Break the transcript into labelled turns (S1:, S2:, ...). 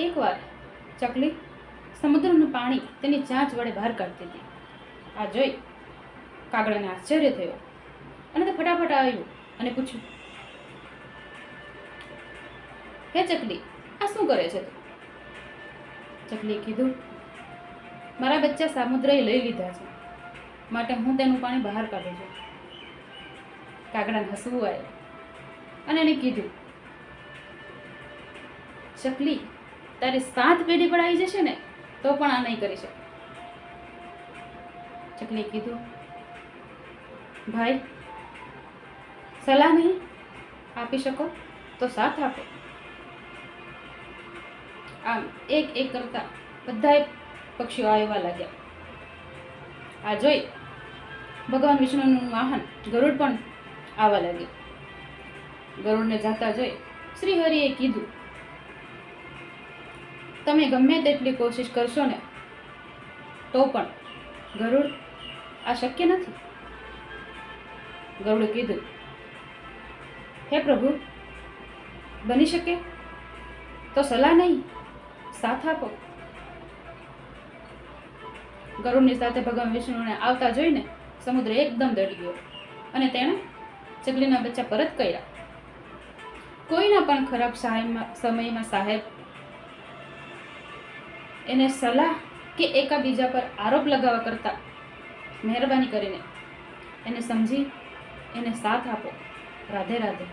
S1: એકવાર ચકલી સમુદ્રનું પાણી તેની ચાંચ વડે બહાર કાઢતી હતી. આ જોઈ કાગડાને આશ્ચર્ય થયો અને તે ફટાફટ આવ્યું અને પૂછ્યું, હે ચકલી, આ શું કરે છે તું? ચકલીએ કીધું, મારા બચ્ચા સમુદ્રએ લઈ લીધા છે, માટે હું તેનું પાણી બહાર કાઢું છું. કાગડાને હસવું આવ્યું અને એને કીધું, ચકલી, તારી 7 પેઢી પણ આવી જશે ને તો પણ આ નહીં કરી શકે. ચકલીએ કીધું, ભાઈ, સલાહ નહીં આપી શકો તો સાથ આપો. આમ એક એક કરતા બધાય પક્ષીઓ આવવા લાગ્યા. આ જોઈ ભગવાન વિષ્ણુનું વાહન ગરુડ પણ આવવા લાગ્યું. ગરુડને જાતા જોઈ શ્રી હરિએ કીધું, તમે ગમે તેટલી કોશિશ કરશો ને તો પણ ગરુડ આ શક્ય નથી. ગરુડે કીધું, હે પ્રભુ, બની શકે તો સલાહ નહીં, સાથ આપો. ગરુડની સાથે ભગવાન વિષ્ણુને આવતા જોઈને સમુદ્ર એકદમ દડી ગયો અને તેણે ચકલીના બચ્ચા પરત કર્યા. કોઈના પણ ખરાબ સમયમાં સાહેબ એને સલાહ કે એકાબીજા પર આરોપ લગાવવા કરતા મહેરબાની કરીને એને સમજી એને સાથ આપો. રાધે રાધે.